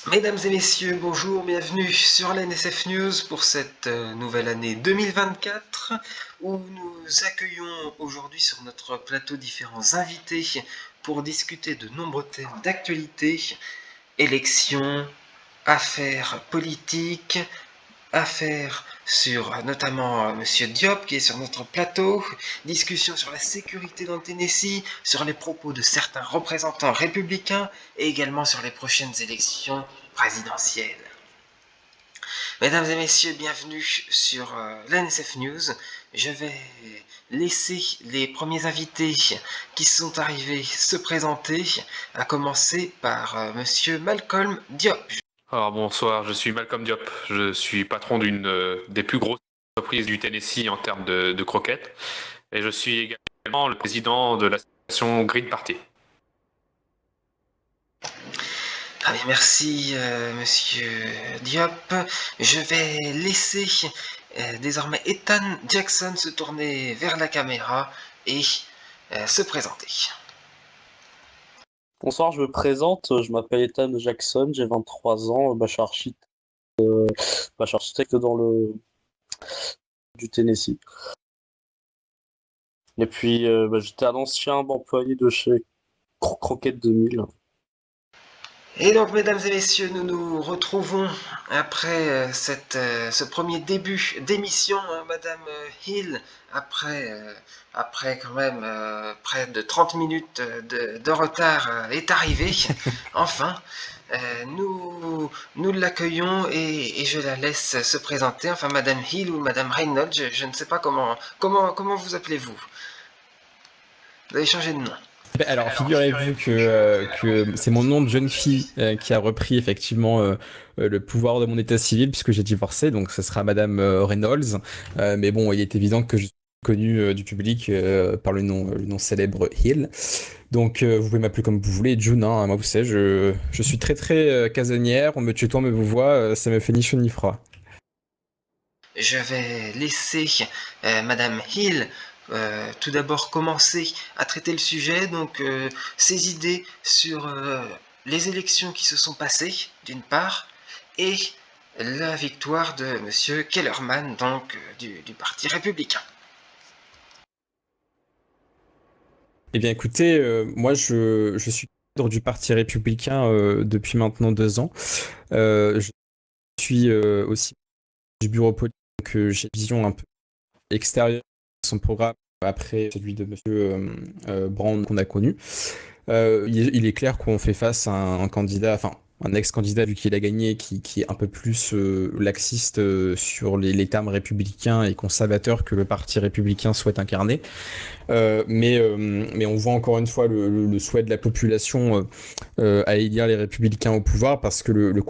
Mesdames et messieurs, bonjour, bienvenue sur l'NSF News pour cette nouvelle année 2024 où nous accueillons aujourd'hui sur notre plateau différents invités pour discuter de nombreux thèmes d'actualité, élections, affaires politiques, affaires sur notamment Monsieur Diop qui est sur notre plateau, discussion sur la sécurité dans le Tennessee, sur les propos de certains représentants républicains et également sur les prochaines élections présidentielles. Mesdames et messieurs, bienvenue sur l'NSF News. Je vais laisser les premiers invités qui sont arrivés se présenter, à commencer par Monsieur Malcolm Diop. Alors bonsoir, je suis Malcolm Diop, je suis patron d'une des plus grosses entreprises du Tennessee en termes de croquettes et je suis également le président de l'association Green Party. Très bien, merci Monsieur Diop. Je vais laisser désormais Ethan Jackson se tourner vers la caméra et se présenter. Bonsoir, je me présente, je m'appelle Ethan Jackson, j'ai 23 ans, je suis architecte dans le du Tennessee. Et puis j'étais un ancien employé de chez Croquette 2000. Et donc, mesdames et messieurs, nous nous retrouvons après ce premier début d'émission. Madame Hill, après quand même près de 30 minutes de retard, est arrivée. Enfin, nous l'accueillons et je la laisse se présenter. Enfin, Madame Hill ou Madame Reynolds, je ne sais pas comment vous appelez-vous. Vous avez changé de nom. Alors, figurez-vous que c'est mon nom de jeune fille qui a repris effectivement le pouvoir de mon état civil puisque j'ai divorcé, donc ce sera Madame Reynolds. Mais bon, il est évident que je suis connu du public par le nom célèbre Hill. Donc, vous pouvez m'appeler comme vous voulez, June. Hein, moi, vous savez, je suis très très casanière. On me tutoie, on me vous voit, ça me fait ni chaud ni froid. Je vais laisser Madame Hill tout d'abord commencer à traiter le sujet, donc ses idées sur les élections qui se sont passées, d'une part, et la victoire de Monsieur Kellerman, donc du Parti républicain. Eh bien, écoutez, moi, je suis cadre du Parti républicain depuis maintenant 2 ans. Je suis aussi du bureau politique, donc j'ai une vision un peu extérieure de son programme après celui de Monsieur Brown qu'on a connu. Il est clair qu'on fait face à un candidat, enfin un ex-candidat vu qu'il a gagné, qui est un peu plus laxiste sur les termes républicains et conservateurs que le Parti républicain souhaite incarner. Mais on voit encore une fois le souhait de la population à élire les républicains au pouvoir parce que le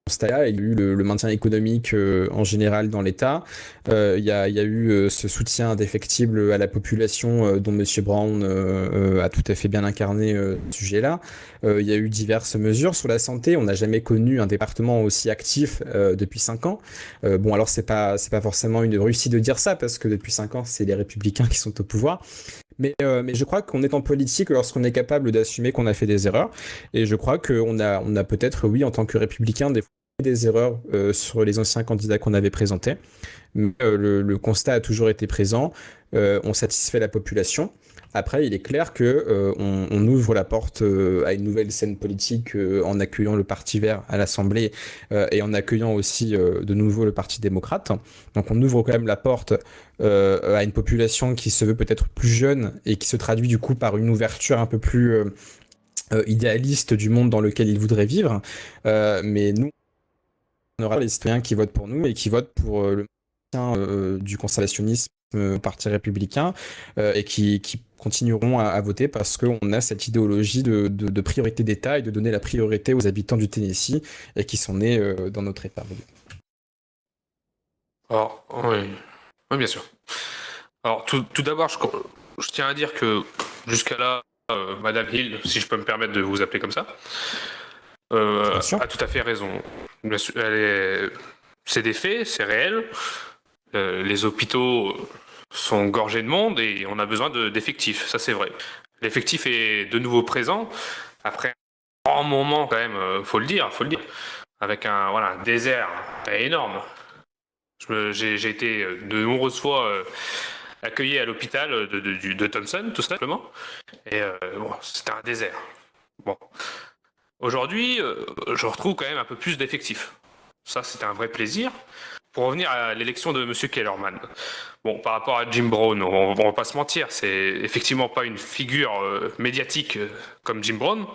constat, il y a eu le maintien économique en général dans l'État. Il y a eu ce soutien indéfectible à la population dont M. Brown a tout à fait bien incarné ce sujet-là. Il y a eu diverses mesures sur la santé. On n'a jamais connu un département aussi actif depuis 5 ans. Bon, alors c'est pas forcément une réussite de dire ça parce que depuis 5 ans, c'est les républicains qui sont au pouvoir. Mais je crois qu'on est en politique lorsqu'on est capable d'assumer qu'on a fait des erreurs. Et je crois qu'on a peut-être, oui, en tant que républicain, des erreurs sur les anciens candidats qu'on avait présentés. Mais, le constat a toujours été présent. On satisfait la population. Après, il est clair que on ouvre la porte à une nouvelle scène politique en accueillant le Parti Vert à l'Assemblée et en accueillant aussi de nouveau le Parti démocrate. Donc on ouvre quand même la porte à une population qui se veut peut-être plus jeune et qui se traduit du coup par une ouverture un peu plus idéaliste du monde dans lequel ils voudraient vivre. Mais nous, on aura les citoyens qui votent pour nous et qui votent pour le maintien du conservationnisme au Parti républicain et qui continueront à voter parce qu'on a cette idéologie de priorité d'État et de donner la priorité aux habitants du Tennessee et qui sont nés dans notre État. Alors oui, bien sûr. Alors tout d'abord, je tiens à dire que jusqu'à là, Madame Hill, si je peux me permettre de vous appeler comme ça, a tout à fait raison. C'est des faits, c'est réel. Les hôpitaux sont gorgés de monde et on a besoin d'effectifs, ça c'est vrai. L'effectif est de nouveau présent après grand moment quand même, faut le dire, avec un désert énorme. J'ai été de nombreuses fois accueilli à l'hôpital de Thompson, tout simplement, et bon, c'était un désert. Bon, aujourd'hui, je retrouve quand même un peu plus d'effectifs. Ça, c'était un vrai plaisir. Pour revenir à l'élection de M. Kellerman, bon, par rapport à Jim Brown, on va pas se mentir, c'est effectivement pas une figure médiatique comme Jim Brown.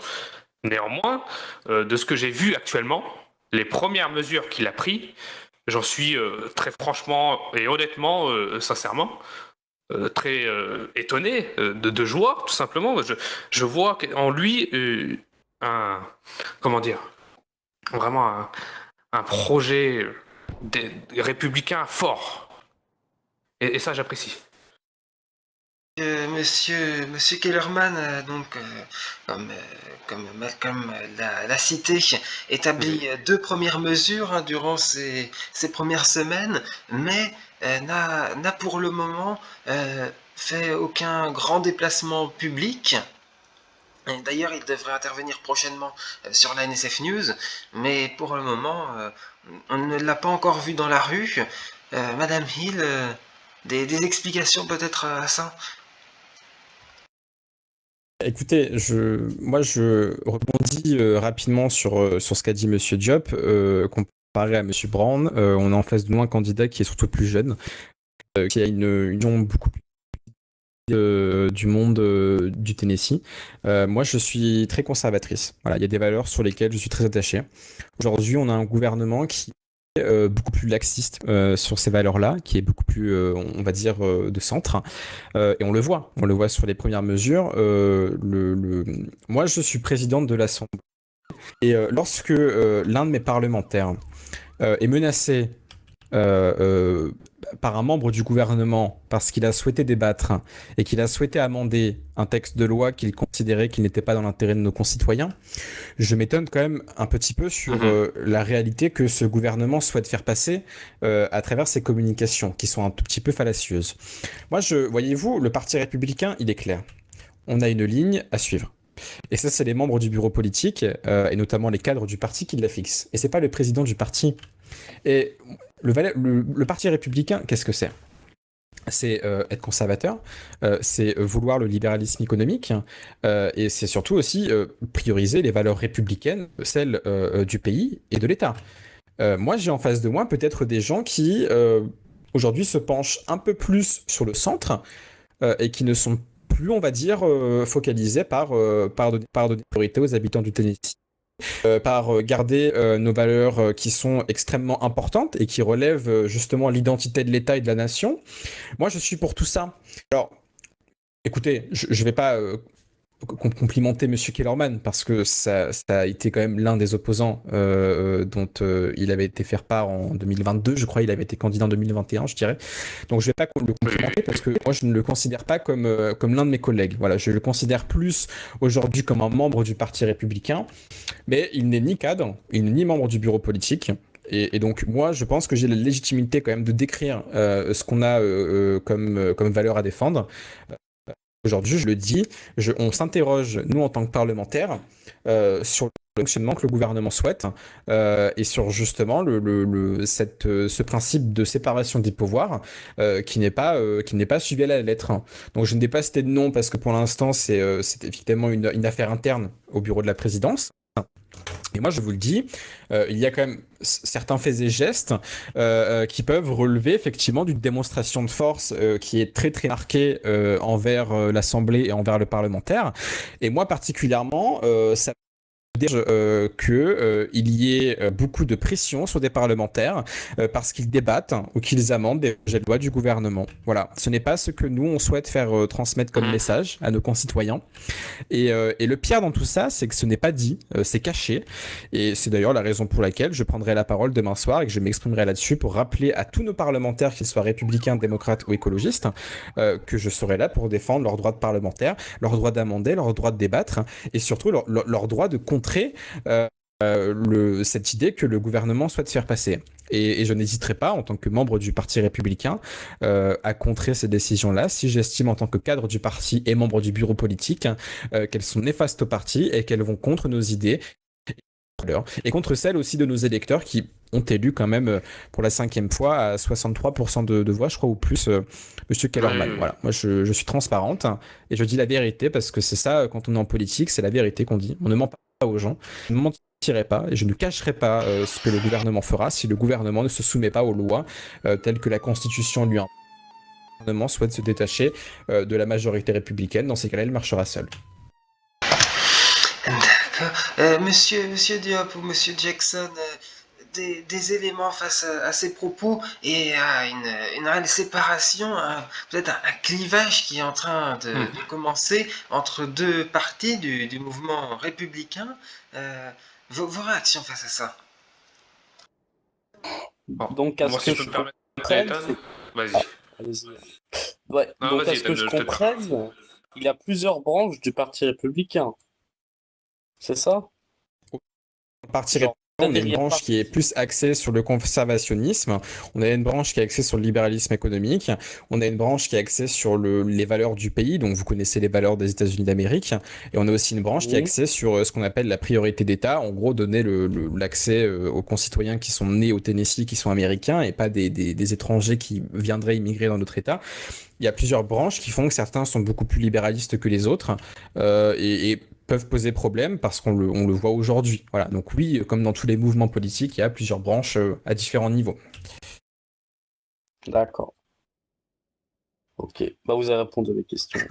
Néanmoins, de ce que j'ai vu actuellement, les premières mesures qu'il a prises, j'en suis très franchement et honnêtement, sincèrement, très étonné, de joie, tout simplement. Je vois en lui comment dire, vraiment un projet républicain fort. Et ça, j'apprécie. Monsieur Kellerman, donc, comme Malcolm l'a cité, établit deux premières mesures durant ces premières semaines, mais n'a pour le moment fait aucun grand déplacement public. D'ailleurs, il devrait intervenir prochainement sur la NSF News, mais pour le moment, on ne l'a pas encore vu dans la rue. Madame Hill, des explications peut-être à ça? Écoutez, moi je rebondis rapidement sur ce qu'a dit Monsieur Diop, comparé à Monsieur Brown. On a en face de nous un candidat qui est surtout plus jeune, qui a une vision beaucoup plus du monde du Tennessee. Moi, je suis très conservatrice. Voilà, il y a des valeurs sur lesquelles je suis très attaché. Aujourd'hui, on a un gouvernement qui est beaucoup plus laxiste sur ces valeurs-là, qui est beaucoup plus, on va dire, de centre. Et on le voit sur les premières mesures. Moi, je suis présidente de l'Assemblée. Et lorsque l'un de mes parlementaires est menacé par un membre du gouvernement parce qu'il a souhaité débattre et qu'il a souhaité amender un texte de loi qu'il considérait qu'il n'était pas dans l'intérêt de nos concitoyens, je m'étonne quand même un petit peu sur la réalité que ce gouvernement souhaite faire passer à travers ses communications, qui sont un tout petit peu fallacieuses. Moi, voyez-vous, le Parti républicain, il est clair. On a une ligne à suivre. Et ça, c'est les membres du bureau politique, et notamment les cadres du parti qui la fixent. Et c'est pas le président du parti. Et le Parti républicain, qu'est-ce que c'est? C'est être conservateur, c'est vouloir le libéralisme économique, et c'est surtout aussi prioriser les valeurs républicaines, celles du pays et de l'État. Moi, j'ai en face de moi peut-être des gens qui, aujourd'hui, se penchent un peu plus sur le centre, et qui ne sont plus, on va dire, focalisés par donner priorité aux habitants du Tennessee. Par garder nos valeurs qui sont extrêmement importantes et qui relèvent justement l'identité de l'État et de la nation. Moi, je suis pour tout ça. Alors, écoutez, je vais pas complimenter Monsieur Kellerman parce que ça a été quand même l'un des opposants dont il avait été faire part en 2022, je crois. Il avait été candidat en 2021, je dirais. Donc je vais pas le complimenter parce que moi je ne le considère pas comme l'un de mes collègues. Voilà, je le considère plus aujourd'hui comme un membre du Parti républicain, mais il n'est ni cadre, il n'est ni membre du bureau politique. Et donc moi je pense que j'ai la légitimité quand même de décrire ce qu'on a comme valeur à défendre. Aujourd'hui, je le dis, on s'interroge, nous, en tant que parlementaires, sur le fonctionnement que le gouvernement souhaite et sur justement ce principe de séparation des pouvoirs qui n'est pas suivi à la lettre. Donc, je ne n'ai pas cité de nom parce que pour l'instant, c'est effectivement une affaire interne au bureau de la présidence. Et moi, je vous le dis, il y a quand même certains faits et gestes qui peuvent relever effectivement d'une démonstration de force qui est très très marquée envers l'Assemblée et envers le parlementaire. Et moi particulièrement, ça qu'il y ait beaucoup de pression sur des parlementaires parce qu'ils débattent ou qu'ils amendent des projets de loi du gouvernement. Voilà, ce n'est pas ce que nous on souhaite faire transmettre comme message à nos concitoyens. Et le pire dans tout ça, c'est que ce n'est pas dit, c'est caché. Et c'est d'ailleurs la raison pour laquelle je prendrai la parole demain soir et que je m'exprimerai là-dessus pour rappeler à tous nos parlementaires, qu'ils soient républicains, démocrates ou écologistes, que je serai là pour défendre leurs droits de parlementaires, leur droit d'amender, leur droit de débattre et surtout leur droit de contrer cette idée que le gouvernement souhaite faire passer. Et je n'hésiterai pas, en tant que membre du Parti républicain, à contrer ces décisions-là si j'estime, en tant que cadre du parti et membre du bureau politique, qu'elles sont néfastes au parti et qu'elles vont contre nos idées et contre celles aussi de nos électeurs qui ont élu quand même pour la 5e fois à 63% de voix, je crois, ou plus, Monsieur Kellerman. Oui. Voilà, moi je suis transparente et je dis la vérité parce que c'est ça, quand on est en politique, c'est la vérité qu'on dit. On ne ment pas aux gens, je ne mentirai pas et je ne cacherai pas ce que le gouvernement fera si le gouvernement ne se soumet pas aux lois telles que la Constitution lui impose. Le gouvernement souhaite se détacher de la majorité républicaine. Dans ces cas-là, il marchera seul. D'accord. Monsieur Diop ou Monsieur Jackson, des éléments face à ces propos et à une réelle séparation, peut-être un clivage qui est en train de commencer entre deux partis du mouvement républicain. Vos réactions face à ça? Donc, à Moi, ce si que je peux je me permettre, comprenne, Ethan, vas-y. allez-y. Ouais, Non, donc, à vas-y, ce que Ethan, je je te permets. comprenne, il y a plusieurs branches du Parti républicain. C'est ça? Le Parti Genre, républicain, on a une derrière branche parti. qui est plus axée sur le conservationnisme, on a une branche qui est axée sur le libéralisme économique, on a une branche qui est axée sur les valeurs du pays, donc vous connaissez les valeurs des États-Unis d'Amérique, et on a aussi une branche qui est axée sur ce qu'on appelle la priorité d'État, en gros donner l'accès aux concitoyens qui sont nés au Tennessee, qui sont américains, et pas des étrangers qui viendraient immigrer dans notre État. Il y a plusieurs branches qui font que certains sont beaucoup plus libéralistes que les autres, et peuvent poser problème parce qu'on le voit aujourd'hui. Voilà. Donc oui, comme dans tous les mouvements politiques, il y a plusieurs branches à différents niveaux. D'accord. Ok. Bah, vous avez répondu à mes questions.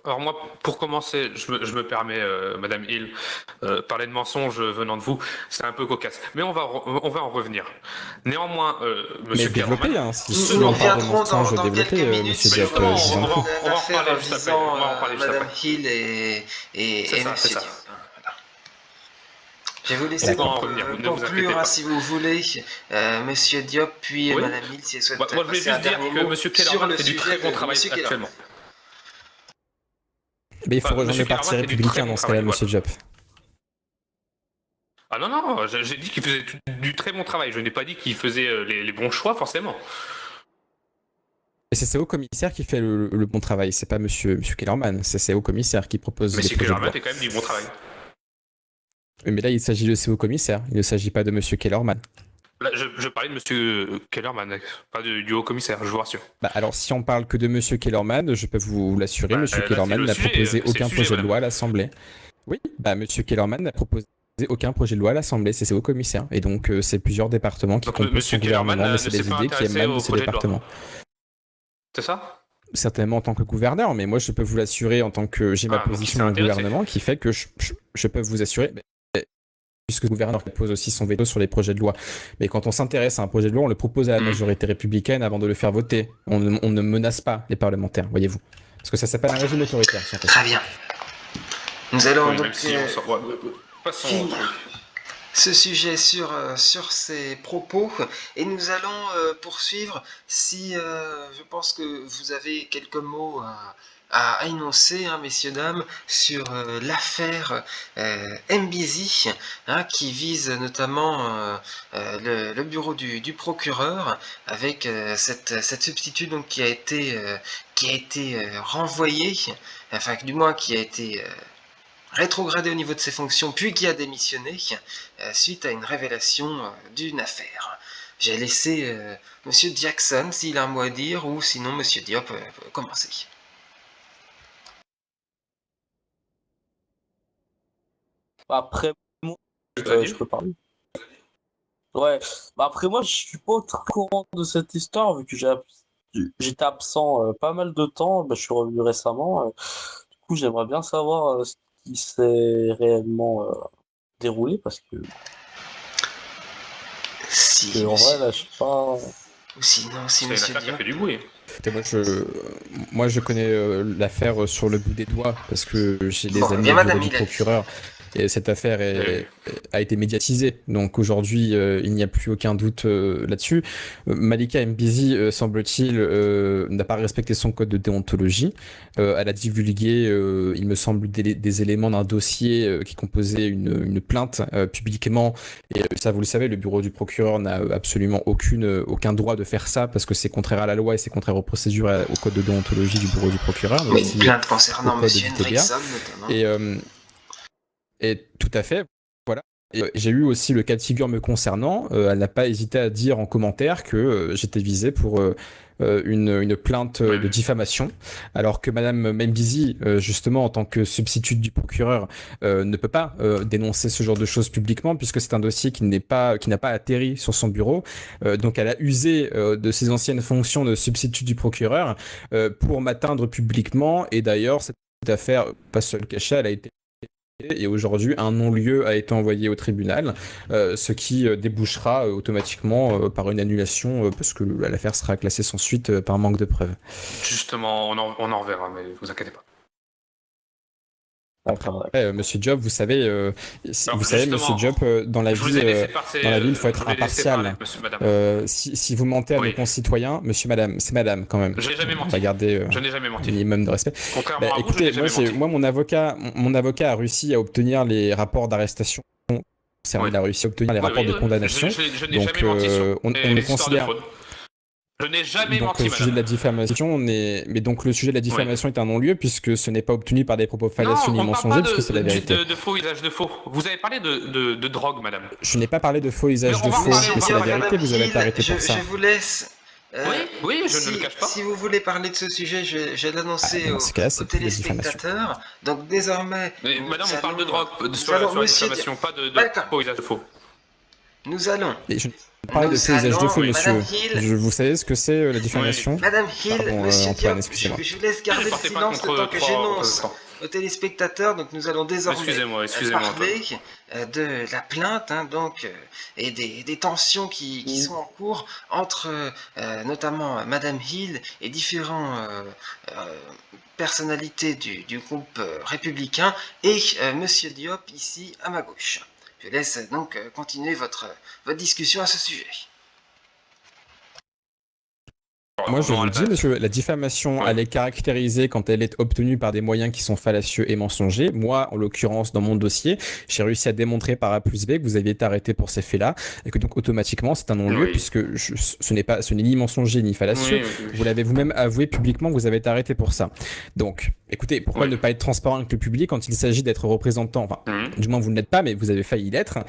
Alors moi, pour commencer, je me permets, Madame Hill, parler de mensonges venant de vous, c'est un peu cocasse. Mais on va en revenir. Néanmoins, Mais Monsieur développez, Kellerman, si Nous on parle de reviendrons mensonges, dans quelques développez, minutes Monsieur sur Diop, justement, je vous en prie. on va en l'affaire reparler juste après. visant On va en parler juste Madame après. Hill C'est et ça, Monsieur c'est ça. Diop. Voilà. Je vais vous laisser On va en revenir, ne vous inquiétez conclure pas. si vous voulez, Monsieur Diop, puis Oui. Madame Hill, si elle souhaite Moi, je voulais passer un juste dire dernier que mot Monsieur sur Kellerman le fait du très sujet bon de travail Monsieur Kellerman. actuellement. Mais il faut rejoindre Monsieur le Parti Kellerman fait du très républicain bon dans ce cas-là, travail, Monsieur Diop. Ah non, j'ai dit qu'il faisait du très bon travail. Je n'ai pas dit qu'il faisait les bons choix, forcément. Et c'est au commissaire qui fait le bon travail, c'est pas Monsieur Kellerman, c'est au commissaire qui propose les Monsieur projets de Kellerman loi. fait quand même du bon travail. Mais là, il s'agit de CO commissaire, il ne s'agit pas de Monsieur Kellerman. Là, je parlais de Monsieur Kellerman, pas du haut commissaire, je vous rassure. Bah, alors, si on parle que de Monsieur Kellerman, je peux vous l'assurer, Bah, Monsieur là, Kellerman c'est le n'a sujet, proposé c'est le aucun sujet, projet de madame. loi à l'Assemblée. Oui, bah Monsieur Kellerman n'a proposé aucun projet de loi à l'Assemblée, c'est au commissaire. Et donc, c'est plusieurs départements qui Donc, composent Monsieur son gouvernement, Kellerman mais ne c'est s'est des pas idées qui intéressé émanent de au ces projet de loi. départements. C'est ça? Certainement en tant que gouverneur, mais moi, je peux vous l'assurer en tant que j'ai ma Ah, donc il position s'est dans le intéressé. gouvernement qui fait que je peux vous assurer, puisque le gouverneur pose aussi son veto sur les projets de loi. Mais quand on s'intéresse à un projet de loi, on le propose à la majorité républicaine avant de le faire voter. On ne menace pas les parlementaires, voyez-vous. Parce que ça s'appelle un régime autoritaire, si on fait ça. Très bien. Nous allons Oui, donc même si on sort. Passons au finir truc. ce sujet sur ces propos et nous allons poursuivre si je pense que vous avez quelques mots à énoncer, hein, messieurs, dames, sur l'affaire MBZ, hein, qui vise notamment le bureau du procureur avec cette substitut donc, qui a été renvoyée, enfin du moins qui a été rétrogradé au niveau de ses fonctions, puis qui a démissionné suite à une révélation d'une affaire. J'ai laissé Monsieur Jackson, s'il a un mot à dire, ou sinon Monsieur Diop peut commencer. Après, moi, C'est-à-dire je peux parler. Ouais. Bah, après, moi, je suis pas très au courant de cette histoire, vu que j'étais absent pas mal de temps. Bah, je suis revenu récemment. Du coup, j'aimerais bien savoir ce qui s'est réellement déroulé, parce que, Si, en Monsieur... vrai, là, je sais pas. Ou sinon, si C'est une Monsieur affaire qui a Diop... fait du bruit. Écoutez, moi, je connais l'affaire sur le bout des doigts parce que j'ai des Bon, amis bien au bureau Madame du Hillel. procureur Et cette affaire a été médiatisée. Donc aujourd'hui, il n'y a plus aucun doute là-dessus. Malika Mbizi, semble-t-il, n'a pas respecté son code de déontologie. Elle a divulgué, il me semble, des éléments d'un dossier qui composait une plainte publiquement. Et ça, vous le savez, le bureau du procureur n'a absolument aucun droit de faire ça parce que c'est contraire à la loi et c'est contraire aux procédures et au code de déontologie du bureau du procureur. Oui, une plainte concernant M. Hendrickson, notamment. Et tout à fait, voilà. Et j'ai eu aussi le cas de figure me concernant. Elle n'a pas hésité à dire en commentaire que j'étais visé pour une plainte de diffamation, alors que Madame Membizi, justement, en tant que substitut du procureur, ne peut pas dénoncer ce genre de choses publiquement, puisque c'est un dossier qui n'a pas atterri sur son bureau. Donc elle a usé de ses anciennes fonctions de substitut du procureur pour m'atteindre publiquement. Et d'ailleurs, cette affaire, pas seul cachet, elle a été et aujourd'hui un non-lieu a été envoyé au tribunal, ce qui débouchera automatiquement par une annulation parce que l'affaire sera classée sans suite par manque de preuves. Justement, on en reverra, mais vous inquiétez pas. Monsieur Job, vous savez, Monsieur Job, dans la vie, il faut être impartial. Si vous mentez à nos concitoyens, monsieur, madame, c'est madame quand même. Je n'ai jamais menti. On va garder je n'ai jamais menti. un minimum de respect. Contrairement à vous, écoutez, je n'ai jamais menti. mon avocat a réussi à obtenir les rapports d'arrestation. Il a réussi à obtenir les rapports de condamnation. Je n'ai jamais menti sur on le considère. Je n'ai jamais donc, menti, le sujet de la diffamation, mais donc le sujet de la diffamation est un non-lieu puisque ce n'est pas obtenu par des propos fallacieux ni mensongers, puisque c'est la vérité. De faux usage de faux. Vous avez parlé de drogue, madame. Je n'ai pas parlé de faux usage de faux, mais c'est la vérité, vous avez été arrêté pour ça. Je vous laisse. Oui, je ne le cache pas. Si vous voulez parler de ce sujet, je vais l'annoncer aux téléspectateurs. Donc désormais. Mais madame, on parle de drogue, sur la diffamation, pas de faux usage de faux. Nous allons. Parler de faux usage de faux, monsieur. Vous savez ce que c'est la diffamation? Madame Hill, monsieur Antoine, Diop, je laisse garder le silence le temps que j'énonce aux téléspectateurs. Donc nous allons désormais parler de la plainte, et des tensions qui sont en cours entre notamment Madame Hill et différents personnalités du groupe républicain et Monsieur Diop ici à ma gauche. Je laisse donc continuer votre discussion à ce sujet. Moi, je vous le dis, monsieur, la diffamation, elle est caractérisée quand elle est obtenue par des moyens qui sont fallacieux et mensongers. Moi, en l'occurrence, dans mon dossier, j'ai réussi à démontrer par A plus B que vous aviez été arrêté pour ces faits-là, et que donc automatiquement, c'est un non-lieu, puisque ce n'est ni mensonger ni fallacieux. Vous l'avez vous-même avoué publiquement que vous avez été arrêté pour ça. Donc, écoutez, pourquoi ne pas être transparent avec le public quand il s'agit d'être représentant? Enfin, du moins, vous ne l'êtes pas, mais vous avez failli l'être.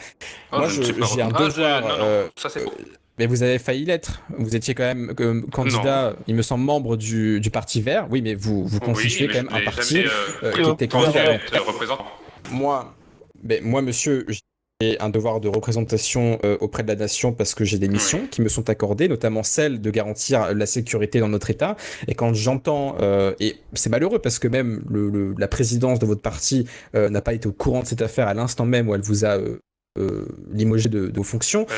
Moi, j'ai un devoir... ça, c'est faux. Mais vous avez failli l'être. Vous étiez quand même candidat, il me semble, membre du Parti Vert. Oui, mais vous constituez quand même un parti qui était candidat. Moi, monsieur, j'ai un devoir de représentation auprès de la nation parce que j'ai des missions qui me sont accordées, notamment celle de garantir la sécurité dans notre État. Et quand j'entends, et c'est malheureux parce que même la présidence de votre parti n'a pas été au courant de cette affaire à l'instant même où elle vous a limogé de vos fonctions,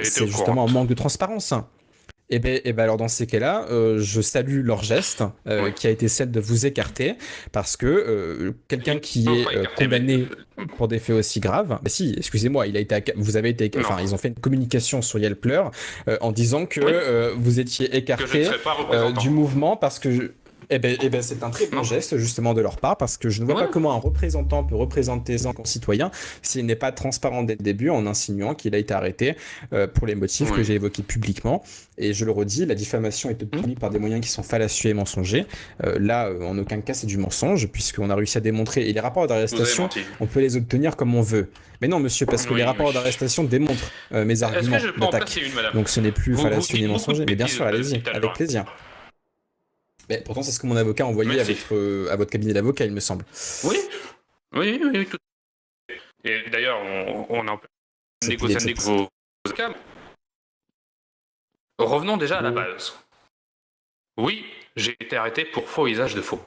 c'est justement un manque de transparence. Et ben alors dans ces cas-là, je salue leur geste qui a été celle de vous écarter parce que quelqu'un qui est condamné pour des faits aussi graves, si, excusez-moi, vous avez été, enfin ils ont fait une communication sur Yelpleur en disant que vous étiez écarté du mouvement parce que c'est un très bon geste justement de leur part parce que je ne vois pas comment un représentant peut représenter son concitoyen s'il n'est pas transparent dès le début en insinuant qu'il a été arrêté pour les motifs que j'ai évoqués publiquement. Et je le redis, la diffamation est obtenue par des moyens qui sont fallacieux et mensongers. Là, en aucun cas, c'est du mensonge puisqu'on a réussi à démontrer. Et les rapports d'arrestation, on peut les obtenir comme on veut. Mais non, monsieur, parce que les rapports d'arrestation démontrent mes arguments d'attaque. Donc ce n'est plus fallacieux ni mensonger. Mais bien sûr, allez-y, avec plaisir. Mais pourtant, c'est ce que mon avocat a envoyé à votre cabinet d'avocat, il me semble. Oui, tout. Et d'ailleurs, on a négocié avec vos avocats. Revenons déjà à la base. Oui, j'ai été arrêté pour faux usage de faux.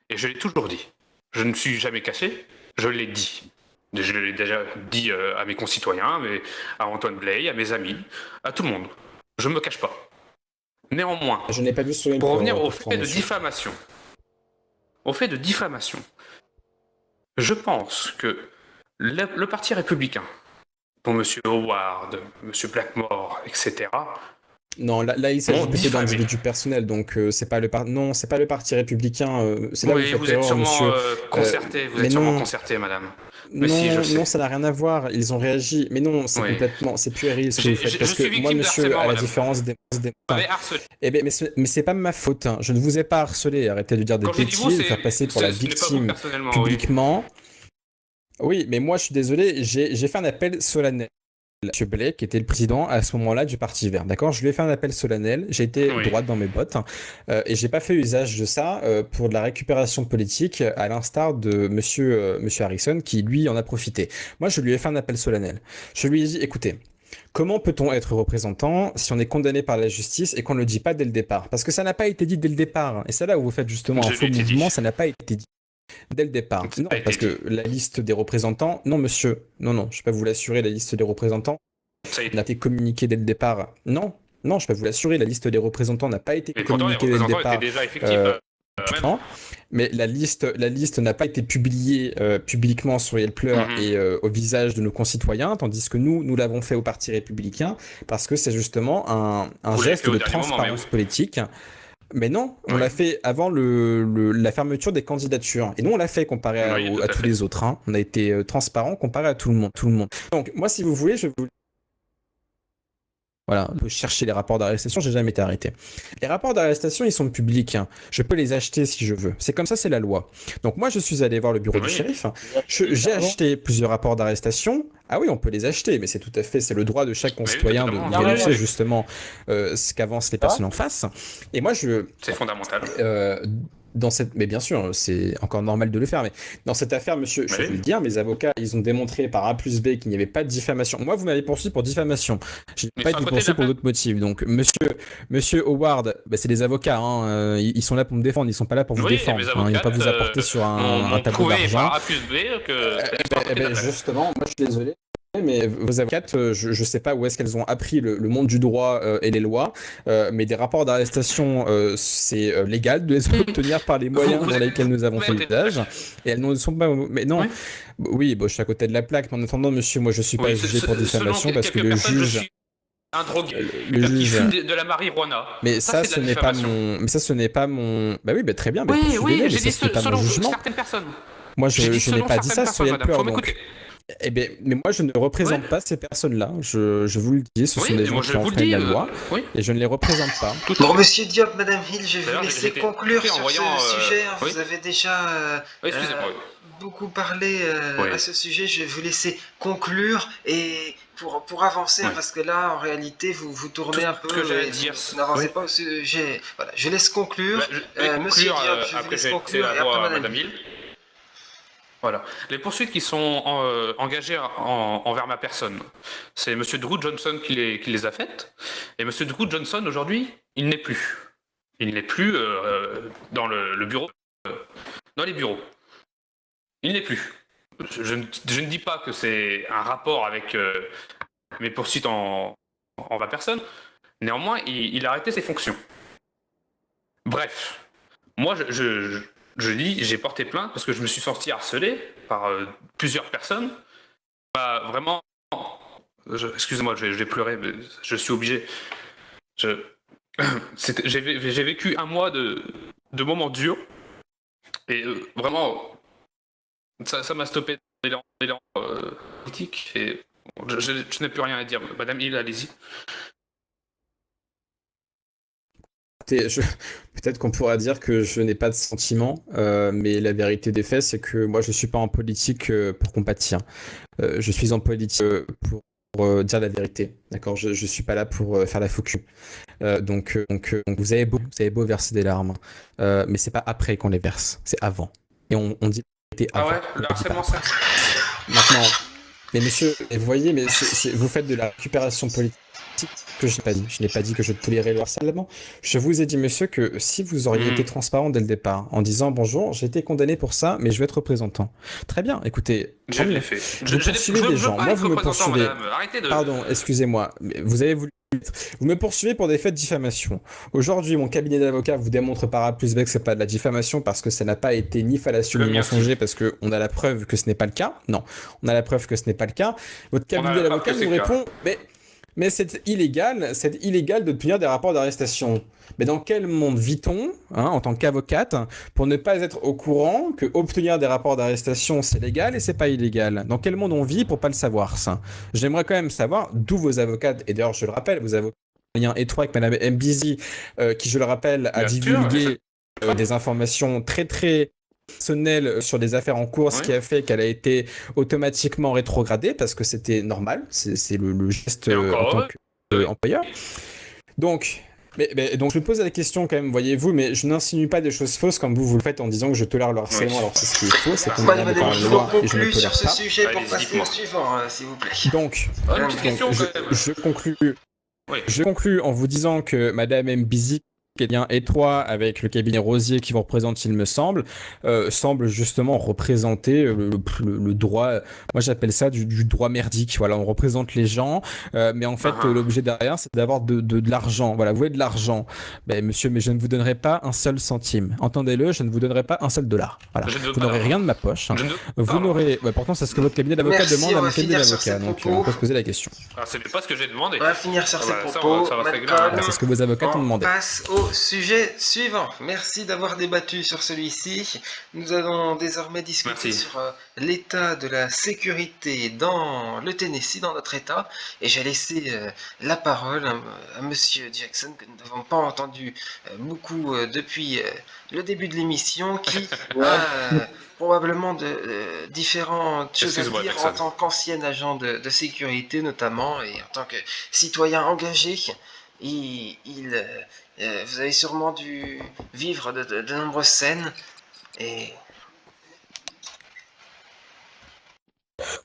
Et je l'ai toujours dit. Je ne me suis jamais caché, je l'ai dit. Je l'ai déjà dit à mes concitoyens, à Antoine Bley, à mes amis, à tout le monde. Je ne me cache pas. Néanmoins, je n'ai pas vu pour revenir au fait de diffamation, je pense que le Parti républicain, dont M. Howard, M. Blackmore, etc. Non, là il s'agit plutôt d'individus personnels, donc c'est pas le non, c'est pas le Parti républicain. C'est là oui, où vous êtes sûrement concerté, madame. Mais non, si, je sais. non, ça n'a rien à voir. Ils ont réagi, mais non, c'est complètement, c'est puéril ce que vous faites. Parce que moi, monsieur, à la différence des, mais c'est pas ma faute. Hein. Je ne vous ai pas harcelé. Arrêtez de dire des bêtises, de faire passer pour la victime publiquement. Oui, mais moi, je suis désolé. J'ai fait un appel solennel. Monsieur Blake était le président à ce moment-là du Parti Vert, d'accord? Je lui ai fait un appel solennel, j'ai été droite dans mes bottes et j'ai pas fait usage de ça pour de la récupération politique à l'instar de monsieur Harrison qui lui en a profité. Moi je lui ai fait un appel solennel. Je lui ai dit écoutez, comment peut-on être représentant si on est condamné par la justice et qu'on ne le dit pas dès le départ? Parce que ça n'a pas été dit dès le départ et c'est là où vous faites justement un faux mouvement, ça n'a pas été dit. Dès le départ. Non, parce que la liste des représentants... Non, monsieur. Non, je peux pas vous l'assurer, la liste des représentants n'a été communiquée dès le départ. Non, je peux vous l'assurer, la liste des représentants n'a pas été communiquée dès le départ. Déjà effective, mais la liste n'a pas été publiée publiquement sur Yelpleur et au visage de nos concitoyens, tandis que nous l'avons fait au Parti républicain, parce que c'est justement un geste de transparence politique. Mais non, on l'a fait avant la fermeture des candidatures. Et nous, on l'a fait comparé à tous les autres. Hein. On a été transparent comparé à tout le monde. Donc, moi, si vous voulez, je vous... Voilà, on peut chercher les rapports d'arrestation, j'ai jamais été arrêté. Les rapports d'arrestation, ils sont publics. Hein. Je peux les acheter si je veux. C'est comme ça, c'est la loi. Donc moi, je suis allé voir le bureau du shérif. J'ai acheté plusieurs rapports d'arrestation. Ah oui, on peut les acheter, mais c'est le droit de chaque concitoyen de vérifier justement ce qu'avancent les personnes en face. Et moi, c'est fondamental. Mais bien sûr, c'est encore normal de le faire. Mais dans cette affaire, monsieur, je vais vous le dire, mes avocats, ils ont démontré par A plus B qu'il n'y avait pas de diffamation. Moi, vous m'avez poursuivi pour diffamation. Je n'ai pas été poursuivi pour d'autres motifs. Donc, monsieur Howard, c'est des avocats. Hein, ils sont là pour me défendre. Ils sont pas là pour vous défendre. Ils ne vont pas vous apporter sur un tableau d'argent. Par A plus B que... justement, moi, je suis désolé. Mais vos avocates, je sais pas où est-ce qu'elles ont appris le monde du droit et les lois, mais des rapports d'arrestation, c'est légal de les obtenir par les moyens dans lesquels nous avons fait usage, et elles ne sont pas... Mais non, oui, je suis à côté de la plaque, mais en attendant, monsieur, moi je suis pas jugé pour diffamation parce que le juge... Un drogué, qui fume de la marijuana. Mais ça, ce n'est pas mon... Mais ça, ce n'est pas mon... Bah oui, très bien. Oui, j'ai dit selon certaines personnes. Moi, je n'ai pas dit ça sur Yelpleur, donc... Eh bien, mais moi, je ne représente pas ces personnes-là. Je vous le dis, ce sont des gens qui enfreignent la loi, et je ne les représente pas. Bon, monsieur Diop, madame Hill, je vais vous laisser conclure sur ce sujet. Vous avez déjà beaucoup parlé à ce sujet. Je vais vous laisser conclure et pour avancer, parce que là, en réalité, vous tournez un peu. Vous n'avancez pas au sujet. Voilà, je laisse conclure. Monsieur Diop, je vous laisse conclure et après madame Hill. Voilà. Les poursuites qui sont engagées envers ma personne, c'est M. Drew Johnson qui les a faites. Et M. Drew Johnson, aujourd'hui, il n'est plus. Il n'est plus dans le bureau, dans les bureaux. Il n'est plus. Je ne dis pas que c'est un rapport avec mes poursuites en ma personne. Néanmoins, il a arrêté ses fonctions. Bref. Moi, je dis, j'ai porté plainte parce que je me suis senti harcelé par plusieurs personnes. Vraiment, excusez-moi, je vais pleurer, mais je suis obligé. J'ai vécu un mois de moments durs et vraiment, ça m'a stoppé d'élan politique et je n'ai plus rien à dire. Madame Hill, allez-y. Peut-être qu'on pourra dire que je n'ai pas de sentiments, mais la vérité des faits, c'est que moi, je ne suis pas en politique pour compatir. Je suis en politique pour dire la vérité, d'accord? Je ne suis pas là pour faire la faux cul. Donc vous avez beau verser des larmes, mais c'est pas après qu'on les verse, c'est avant. Et on dit la vérité avant. Ah ouais, le harcèlement, ça. Maintenant, mais monsieur, vous voyez, mais vous faites de la récupération politique. Que je n'ai pas dit. Je n'ai pas dit que je tolérais le harcèlement. Je vous ai dit, monsieur, que si vous auriez été transparent dès le départ, en disant bonjour, j'ai été condamné pour ça, mais je vais être représentant. Très bien, écoutez. Je l'ai fait. Vous poursuivez des gens. Moi, vous me poursuivez. Pardon, excusez-moi. Vous avez voulu Vous me poursuivez pour des faits de diffamation. Aujourd'hui, mon cabinet d'avocats vous démontre par A plus B que c'est pas de la diffamation parce que ça n'a pas été ni fallacieux ni mensonger parce qu'on a la preuve que ce n'est pas le cas. Non, on a la preuve que ce n'est pas le cas. Votre cabinet d'avocats nous répond, mais c'est illégal d'obtenir des rapports d'arrestation. Mais dans quel monde vit-on, en tant qu'avocate, pour ne pas être au courant que obtenir des rapports d'arrestation c'est légal et c'est pas illégal? Dans quel monde on vit pour pas le savoir ça? J'aimerais quand même savoir d'où vos avocates, et d'ailleurs je le rappelle, vos avocats ont un lien étroit avec Madame Mbizi, qui je le rappelle a divulgué des informations très très personnelles sur des affaires en cours, ce qui a fait qu'elle a été automatiquement rétrogradée parce que c'était normal, c'est le geste en tant qu'employeur. Donc je me pose la question quand même, voyez-vous, mais je n'insinue pas des choses fausses comme vous le faites en disant que je tolère le harcèlement, alors c'est ce qui est faux, c'est qu'on est dans la loi et je ne tolère pas. Sur ce sujet pour passer au suivant, s'il vous plaît. Donc, je conclus en vous disant que Madame Mbizi, qui est lien étroit avec le cabinet Rosier qui vous représente, il me semble, semble justement représenter le droit, moi j'appelle ça du droit merdique. Voilà, on représente les gens, mais en fait l'objet derrière c'est d'avoir de l'argent. Voilà, vous voulez de l'argent, monsieur, mais je ne vous donnerai pas un seul centime. Entendez-le, je ne vous donnerai pas un seul dollar. Voilà, vous n'aurez rien de ma poche. Vous n'aurez, pourtant c'est ce que votre cabinet d'avocat demande à mon cabinet d'avocat, donc on peut se poser la question. Alors c'est pas ce que j'ai demandé. On va finir sur ces propos. C'est ce que vos avocats ont demandé. Passe au sujet suivant. Merci d'avoir débattu sur celui-ci. Nous allons désormais discuter sur l'état de la sécurité dans le Tennessee, dans notre état. Et j'ai laissé la parole à Monsieur Jackson, que nous n'avons pas entendu beaucoup depuis le début de l'émission, qui a probablement de différentes choses à dire en tant qu'ancien agent de sécurité notamment, et en tant que citoyen engagé. Vous avez sûrement dû vivre de nombreuses scènes et...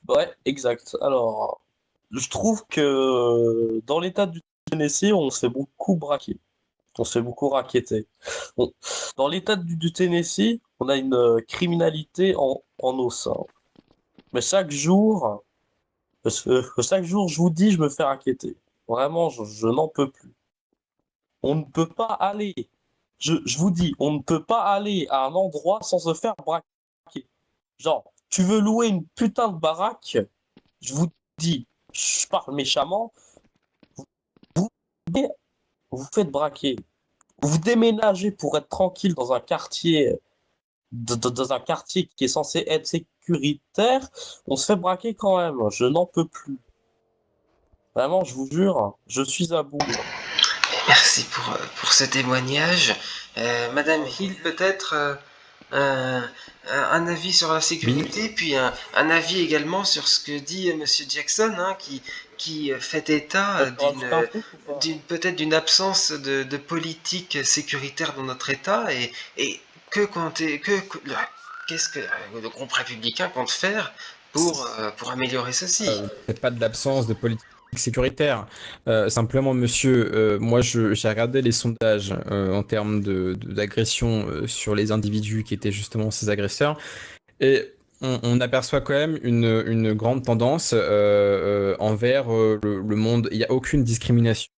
Ouais, exact. Alors, je trouve que dans l'état du Tennessee, on se fait beaucoup braquer. On se fait beaucoup racketter. Dans l'état du Tennessee, on a une criminalité en os. Mais chaque jour, je vous dis, je me fais racketter. Vraiment, je n'en peux plus. On ne peut pas aller, je vous dis, on ne peut pas aller à un endroit sans se faire braquer. Genre, tu veux louer une putain de baraque, je vous dis, je parle méchamment, vous faites braquer. Vous déménagez pour être tranquille dans un quartier, dans un quartier qui est censé être sécuritaire, on se fait braquer quand même, je n'en peux plus. Vraiment, je vous jure, je suis à bout. Merci pour ce témoignage. Madame Hill, peut-être un avis sur la sécurité, puis un avis également sur ce que dit Monsieur Jackson, qui fait état peut-être d'une absence de politique sécuritaire dans notre État, et qu'est-ce que le groupe républicain compte faire pour améliorer ceci? C'est pas de l'absence de politique sécuritaire. Simplement, monsieur, moi j'ai regardé les sondages en termes d'agression sur les individus qui étaient justement ces agresseurs, et on aperçoit quand même une grande tendance envers le monde. Il n'y a aucune discrimination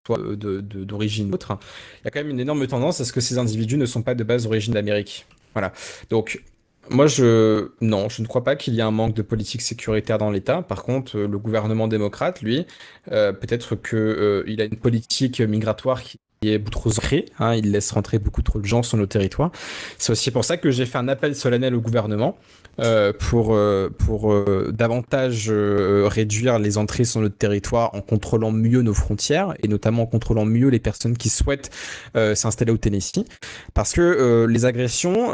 d'origine autre. Il y a quand même une énorme tendance à ce que ces individus ne sont pas de base d'origine d'Amérique. Voilà. Donc, moi, je ne crois pas qu'il y ait un manque de politique sécuritaire dans l'État. Par contre, le gouvernement démocrate, lui, peut-être qu'il a une politique migratoire qui est beaucoup trop ancrée, il laisse rentrer beaucoup trop de gens sur nos territoires. C'est aussi pour ça que j'ai fait un appel solennel au gouvernement pour davantage réduire les entrées sur notre territoire en contrôlant mieux nos frontières, et notamment en contrôlant mieux les personnes qui souhaitent s'installer au Tennessee. Parce que les agressions...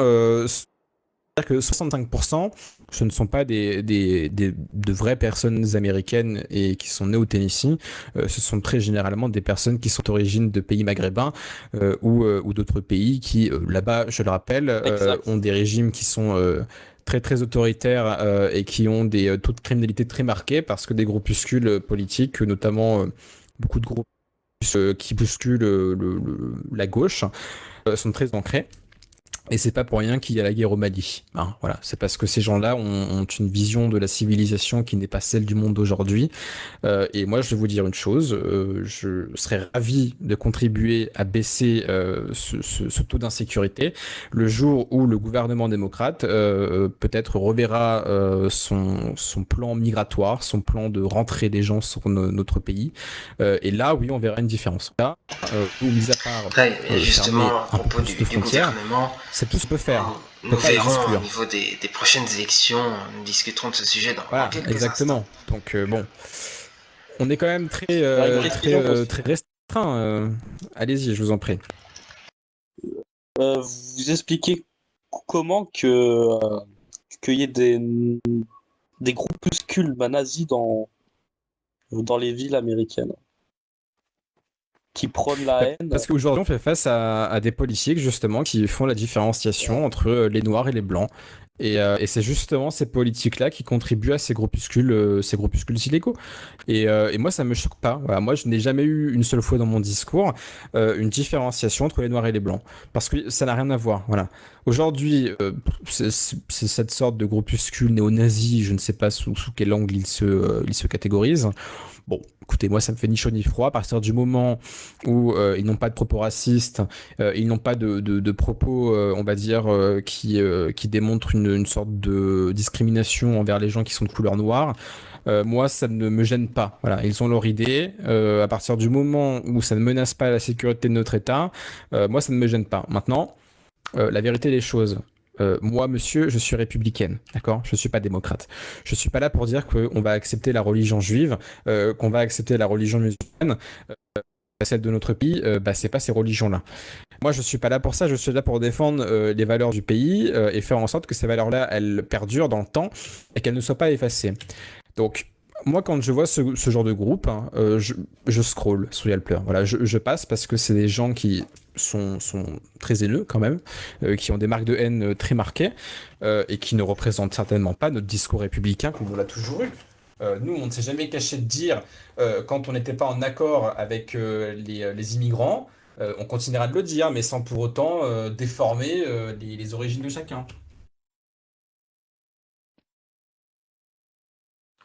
c'est-à-dire que 65%, ce ne sont pas de vraies personnes américaines et qui sont nées au Tennessee. Ce sont très généralement des personnes qui sont d'origine de pays maghrébins ou d'autres pays qui, là-bas, je le rappelle, ont des régimes qui sont très très autoritaires et qui ont des taux de criminalité très marqués parce que des groupuscules politiques, notamment beaucoup de groupuscules qui bousculent la gauche, sont très ancrés. Et c'est pas pour rien qu'il y a la guerre au Mali. Hein, voilà, c'est parce que ces gens-là ont une vision de la civilisation qui n'est pas celle du monde d'aujourd'hui. Et moi, je vais vous dire une chose, je serais ravi de contribuer à baisser ce taux d'insécurité le jour où le gouvernement démocrate peut-être reverra son plan migratoire, son plan de rentrée des gens sur notre pays. Et là, oui, on verra une différence. Là, où, mis à part justement, à fermer un peu propos plus de du frontières, gouvernement, c'est tout ce peut faire. nous Pas les verrons exclure. au niveau des prochaines élections, nous discuterons de ce sujet dans Voilà, quelques exactement. instants. Donc bon, on est quand même très très restreint. Allez-y, je vous en prie. Vous expliquez comment qu'il y ait des groupuscules nazis dans les villes américaines qui prônent la haine. Parce qu'aujourd'hui, on fait face à des policiers justement qui font la différenciation entre les noirs et les blancs. Et c'est justement ces politiques-là qui contribuent à ces groupuscules illégaux. Et moi, ça me choque pas. Voilà, moi, je n'ai jamais eu une seule fois dans mon discours une différenciation entre les noirs et les blancs, parce que ça n'a rien à voir. Voilà. Aujourd'hui, c'est cette sorte de groupuscule néo-nazi. Je ne sais pas sous quel angle il se catégorise. Bon, écoutez, moi, ça me fait ni chaud ni froid. À partir du moment où ils n'ont pas de propos racistes, ils n'ont pas de propos, on va dire, qui démontrent une sorte de discrimination envers les gens qui sont de couleur noire, moi, ça ne me gêne pas. Voilà, ils ont leur idée. À partir du moment où ça ne menace pas la sécurité de notre État, moi, ça ne me gêne pas. Maintenant, la vérité des choses. Moi, monsieur, je suis républicaine, d'accord? Je suis pas démocrate. Je suis pas là pour dire qu'on va accepter la religion juive, qu'on va accepter la religion musulmane, celle de notre pays. C'est pas ces religions-là. Moi, je suis pas là pour ça. Je suis là pour défendre les valeurs du pays et faire en sorte que ces valeurs-là, elles perdurent dans le temps et qu'elles ne soient pas effacées. Donc, moi, quand je vois ce genre de groupe, hein, je scroll sur Yalper. Voilà, je passe parce que c'est des gens qui sont très haineux quand même, qui ont des marques de haine très marquées et qui ne représentent certainement pas notre discours républicain comme on l'a toujours eu. Nous, on ne s'est jamais caché de dire, quand on n'était pas en accord avec les immigrants, on continuera de le dire, mais sans pour autant déformer les origines de chacun.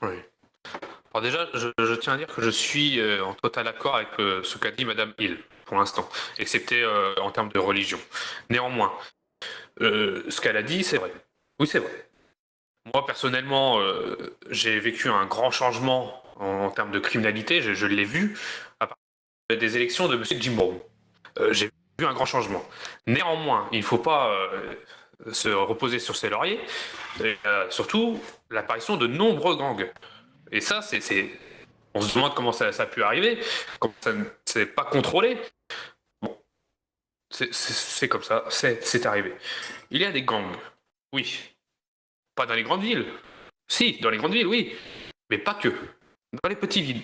Oui. Alors déjà, je tiens à dire que je suis en total accord avec ce qu'a dit Madame Hill, pour l'instant, excepté en termes de religion. Néanmoins, ce qu'elle a dit, c'est vrai. Oui, c'est vrai. Moi, personnellement, j'ai vécu un grand changement en termes de criminalité, je l'ai vu, à partir des élections de M. Jim Brown. J'ai vu un grand changement. Néanmoins, il ne faut pas se reposer sur ses lauriers, et surtout l'apparition de nombreux gangs. Et ça, on se demande comment ça a pu arriver, comment ça ne s'est pas contrôlé. Bon, c'est comme ça, c'est arrivé. Il y a des gangs, oui. Pas dans les grandes villes. Si, dans les grandes villes, oui. Mais pas que. Dans les petites villes.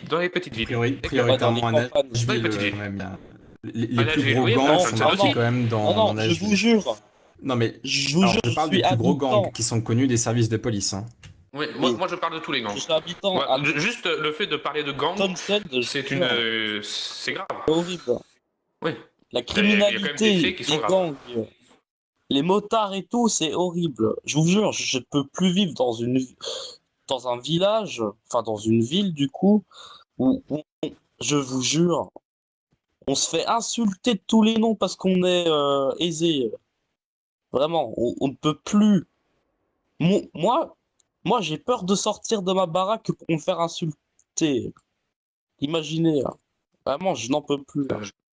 Prioritairement en Nashville, quand même. Les plus gros gangs sont partis quand même dans Nashville. Je vous jure. Non, mais je vous jure, je parle des plus gros gangs qui sont connus des services de police. Hein. Oui, moi je parle de tous les gangs. Je suis habitant. Juste le fait de parler de gangs, c'est grave. C'est horrible. Oui. La criminalité, des les gangs, les motards et tout, c'est horrible. Je vous jure, je ne peux plus vivre dans un village, enfin dans une ville du coup, où je vous jure, on se fait insulter de tous les noms parce qu'on est aisé. Vraiment, on ne peut plus. Moi, j'ai peur de sortir de ma baraque pour me faire insulter. Imaginez. Vraiment, je n'en peux plus.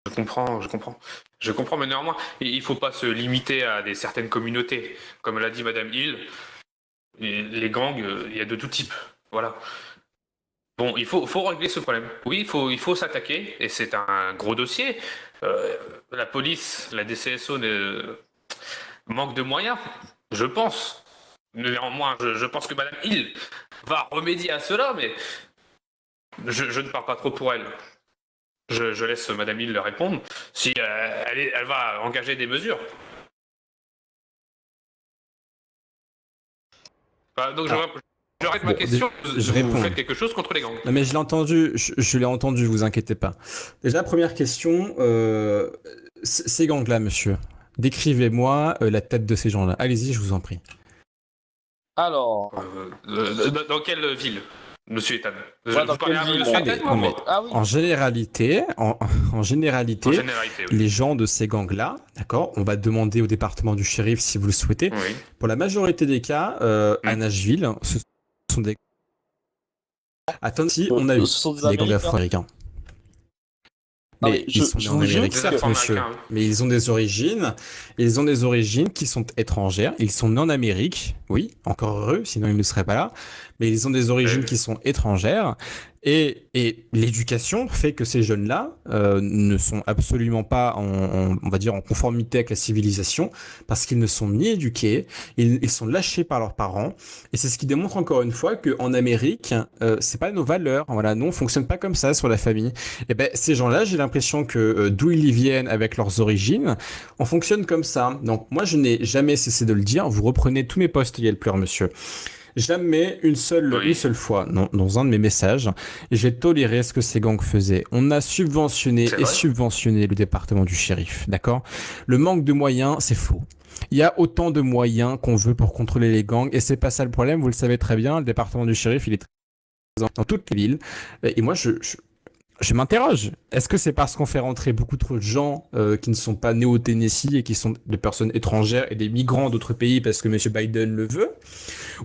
Je comprends, mais néanmoins, il ne faut pas se limiter à certaines communautés. Comme l'a dit Madame Hill, les gangs, il y a de tout type. Voilà. Bon, il faut régler ce problème. Oui, il faut s'attaquer, et c'est un gros dossier. La police, la DCSO manque de moyens, je pense. Néanmoins, je pense que Madame Hill va remédier à cela, mais je ne parle pas trop pour elle. Je laisse Madame Hill répondre si elle va engager des mesures. Donc je répète ma question. Vous faites quelque chose contre les gangs? Non mais je l'ai entendu, je l'ai entendu, vous inquiétez pas. Déjà première question, ces gangs-là, monsieur. Décrivez-moi la tête de ces gens-là. Allez-y, je vous en prie. Alors, Dans quelle ville, monsieur Ethan? dans Vous parlez quelle à ville monsieur Ethan ou à moi? ah oui, En généralité, en généralité, En généralité, oui. les gens de ces gangs-là, d'accord, on va demander au département du shérif si vous le souhaitez. Oui. Pour la majorité des cas, à Nashville, ce sont des... Attends, si on a eu ce sont des des gangs Américains. afro-américains. Non, Mais mais ils sont nés je en vous jure Amérique, Des que- certes, monsieur. Afro-Américains, oui. Mais ils ont des origines qui sont étrangères. Ils sont nés en Amérique, oui, encore heureux, sinon ils ne seraient pas là. Mais ils ont des origines qui sont étrangères. Et l'éducation fait que ces jeunes-là ne sont absolument pas, on va dire, en conformité avec la civilisation, parce qu'ils ne sont ni éduqués, ils sont lâchés par leurs parents. Et c'est ce qui démontre encore une fois qu'en Amérique, c'est pas nos valeurs. Voilà, nous on fonctionne pas comme ça sur la famille. Et ben ces gens-là, j'ai l'impression que d'où ils y viennent avec leurs origines, on fonctionne comme ça. Donc moi, je n'ai jamais cessé de le dire. Vous reprenez tous mes posts, il y a le pleur, monsieur. Jamais une seule fois dans un de mes messages, j'ai toléré ce que ces gangs faisaient. On a subventionné C'est et vrai. subventionné le département du shérif, d'accord? Le manque de moyens, c'est faux. Il y a autant de moyens qu'on veut pour contrôler les gangs et c'est pas ça le problème, vous le savez très bien, le département du shérif, il est très présent dans toutes les villes. Et moi, je m'interroge. Est-ce que c'est parce qu'on fait rentrer beaucoup trop de gens qui ne sont pas nés au Tennessee et qui sont des personnes étrangères et des migrants d'autres pays parce que M. Biden le veut?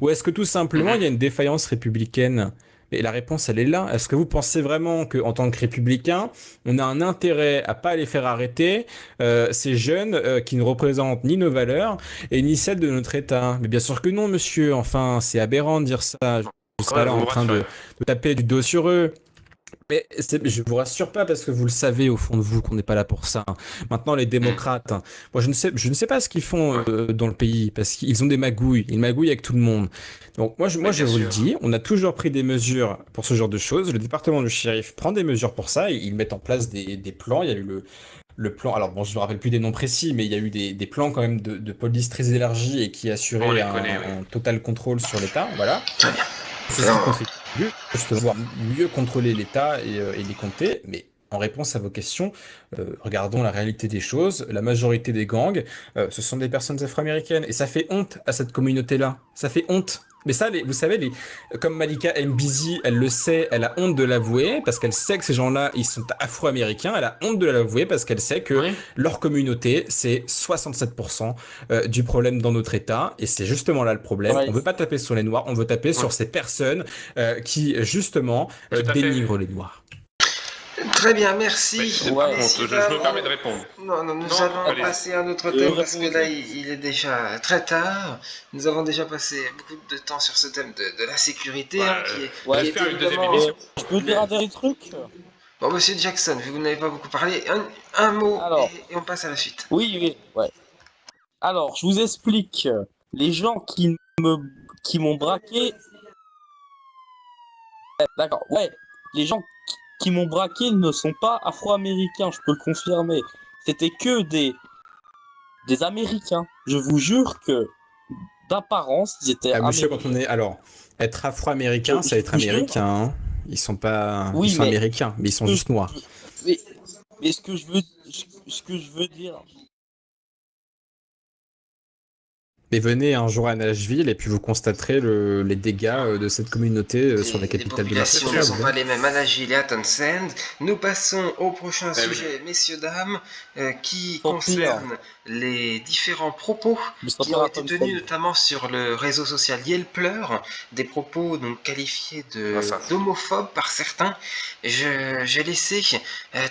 Ou est-ce que tout simplement il y a une défaillance républicaine? Et la réponse, elle est là. Est-ce que vous pensez vraiment qu'en tant que républicain, on a un intérêt à pas les faire arrêter ces jeunes qui ne représentent ni nos valeurs et ni celles de notre État? Mais bien sûr que non, monsieur. Enfin, c'est aberrant de dire ça. Je suis pas là en train de taper du dos sur eux. Mais je vous rassure pas parce que vous le savez au fond de vous qu'on n'est pas là pour ça. Maintenant, les démocrates, moi je ne sais pas ce qu'ils font dans le pays parce qu'ils ont des magouilles, ils magouillent avec tout le monde. Donc moi je vous le dis, on a toujours pris des mesures pour ce genre de choses. Le département du shérif prend des mesures pour ça et ils mettent en place des plans. Il y a eu le plan, alors bon, je ne me rappelle plus des noms précis, mais il y a eu des plans quand même de police très élargis et qui assuraient un total contrôle sur l'État. Voilà. Très bien. C'est ce qui contribue justement à mieux contrôler l'État et les compter. Mais en réponse à vos questions, regardons la réalité des choses. La majorité des gangs, ce sont des personnes afro-américaines. Et ça fait honte à cette communauté-là. Ça fait honte. Mais ça, vous savez, comme Malika Mbizi, elle le sait, elle a honte de l'avouer, parce qu'elle sait que ces gens-là, ils sont afro-américains, elle a honte de l'avouer, parce qu'elle sait que leur communauté, c'est 67% du problème dans notre État, et c'est justement là le problème. On veut pas taper sur les Noirs, on veut taper sur ces personnes qui, justement, dénigrent les Noirs. Très bien, merci. Je me permets de répondre. Non, nous allons passer à un autre thème parce que là, il est déjà très tard. Nous avons déjà passé beaucoup de temps sur ce thème de la sécurité, qui est évidemment... Je peux dire un dernier truc? Bon, monsieur Jackson, vu que vous n'avez pas beaucoup parlé, un mot et on passe à la suite. Oui. Alors, je vous explique. Les gens qui m'ont braqué... D'accord, les gens qui m'ont braqué ne sont pas afro-américains, je peux le confirmer. C'était que des Américains. Je vous jure que d'apparence, ils étaient monsieur, quand on est... Alors, être afro-américain, c'est être américain. Hein. Ils sont pas... ils sont américains, mais ils sont juste noirs. Mais ce que je veux dire... Mais venez un jour à Nashville et puis vous constaterez les dégâts de cette communauté sur la capitale de la Les populations ne sont pas les mêmes à Nashville et à Townsend. Nous passons au prochain sujet, messieurs, dames, qui concerne les différents propos qui ont été tenus notamment sur le réseau social Yelpleur, des propos donc qualifiés d'homophobes par certains. J'ai laissé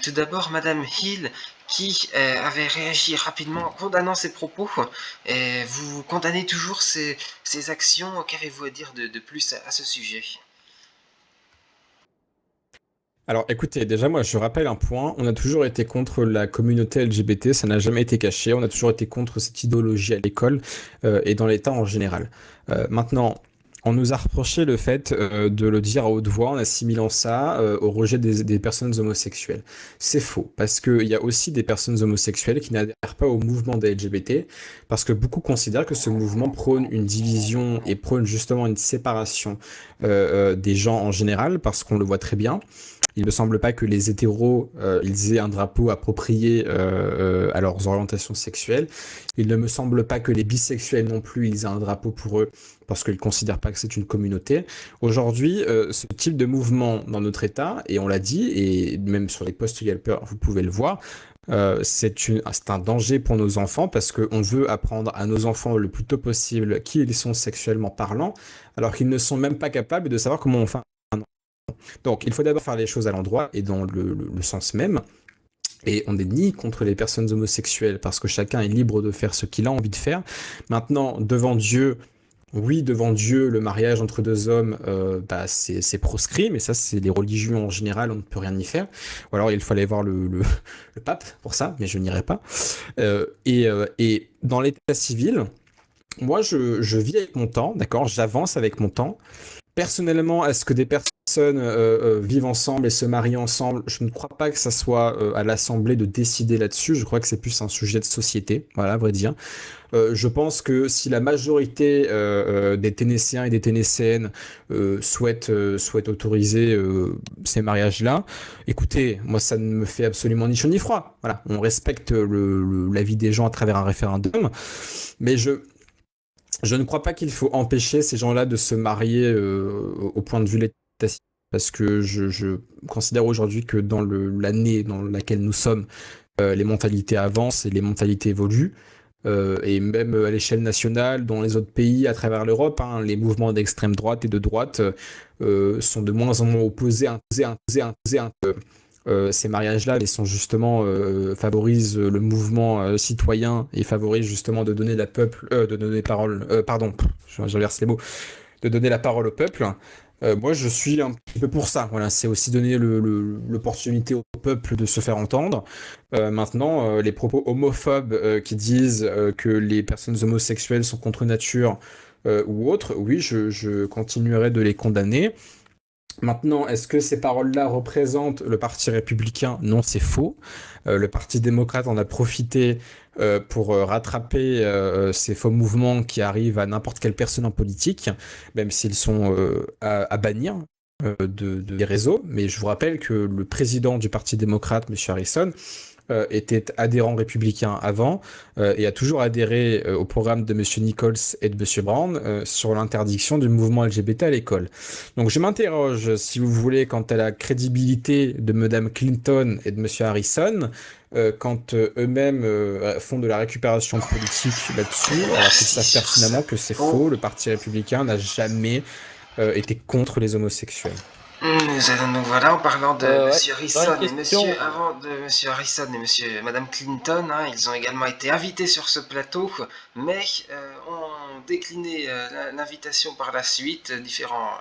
tout d'abord Madame Hill qui avait réagi rapidement en condamnant ces propos. Vous condamnez toujours ces actions. Qu'avez-vous à dire de plus à ce sujet? Alors écoutez, déjà moi je rappelle un point, on a toujours été contre la communauté LGBT, ça n'a jamais été caché, on a toujours été contre cette idéologie à l'école et dans l'État en général. Maintenant, on nous a reproché le fait de le dire à haute voix en assimilant ça au rejet des personnes homosexuelles. C'est faux, parce qu'il y a aussi des personnes homosexuelles qui n'adhèrent pas au mouvement des LGBT, parce que beaucoup considèrent que ce mouvement prône une division et prône justement une séparation des gens en général, parce qu'on le voit très bien. Il me semble pas que les hétéros ils aient un drapeau approprié à leurs orientations sexuelles. Il ne me semble pas que les bisexuels non plus ils aient un drapeau pour eux parce qu'ils considèrent pas que c'est une communauté. Aujourd'hui, ce type de mouvement dans notre État, et on l'a dit, et même sur les posts Yelper, vous pouvez le voir, c'est un danger pour nos enfants parce qu'on veut apprendre à nos enfants le plus tôt possible qui ils sont sexuellement parlant, alors qu'ils ne sont même pas capables de savoir comment on fait un enfant. Donc, il faut d'abord faire les choses à l'endroit et dans le sens même. Et on n'est ni contre les personnes homosexuelles parce que chacun est libre de faire ce qu'il a envie de faire. Maintenant, devant Dieu, oui, devant Dieu, le mariage entre deux hommes, c'est proscrit, mais ça, c'est les religions en général, on ne peut rien y faire. Ou alors, il fallait voir le pape pour ça, mais je n'irai pas. Et dans l'état civil, moi, je vis avec mon temps, d'accord? J'avance avec mon temps. Personnellement, est-ce que des personnes vivent ensemble et se marient ensemble? Je ne crois pas que ça soit à l'Assemblée de décider là-dessus. Je crois que c'est plus un sujet de société, voilà, à vrai dire. Je pense que si la majorité des Tennesséens et des Tennesséennes souhaitent autoriser ces mariages-là, écoutez, moi ça ne me fait absolument ni chaud ni froid. Voilà, on respecte l'avis des gens à travers un référendum, mais je ne crois pas qu'il faut empêcher ces gens-là de se marier au point de vue de l'état civil, parce que je considère aujourd'hui que dans l'année dans laquelle nous sommes, les mentalités avancent et les mentalités évoluent. Et même à l'échelle nationale, dans les autres pays, à travers l'Europe, hein, les mouvements d'extrême droite et de droite sont de moins en moins opposés à ces mariages-là, mais sont justement favorisent le mouvement citoyen et favorisent justement de donner de donner parole, j'inverse les mots, de donner la parole au peuple. Moi, je suis un petit peu pour ça. Voilà, c'est aussi donner l'opportunité au peuple de se faire entendre. Maintenant, les propos homophobes qui disent que les personnes homosexuelles sont contre nature ou autres, oui, je continuerai de les condamner. Maintenant, est-ce que ces paroles-là représentent le Parti républicain? Non, c'est faux. Le Parti démocrate en a profité pour rattraper ces faux mouvements qui arrivent à n'importe quelle personne en politique, même s'ils sont à bannir des réseaux. Mais je vous rappelle que le président du Parti démocrate, M. Harrison, était adhérent républicain avant et a toujours adhéré au programme de M. Nichols et de M. Brown sur l'interdiction du mouvement LGBT à l'école. Donc je m'interroge, si vous voulez, quant à la crédibilité de Mme Clinton et de M. Harrison, quand eux-mêmes font de la récupération politique là-dessus, alors qu'ils savent pertinemment que c'est faux. Le Parti républicain n'a jamais été contre les homosexuels. Nous voilà en parlant de Monsieur Harrison et Monsieur Harrison et Madame Clinton, hein, ils ont également été invités sur ce plateau, mais ont décliné l'invitation par la suite. Différentes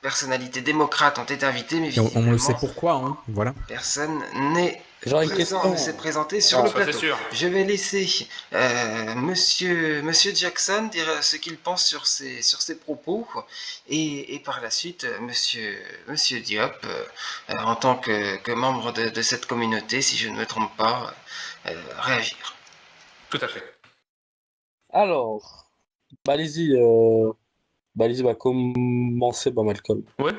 personnalités démocrates ont été invitées, mais on le sait pourquoi, hein, voilà. Personne ne s'est présenté sur le plateau. Je vais laisser Monsieur Jackson dire ce qu'il pense sur ses propos et par la suite Monsieur Diop en tant que membre de cette communauté, si je ne me trompe pas, réagir. Tout à fait. Alors, allez-y, commencer par Malcolm. Ouais.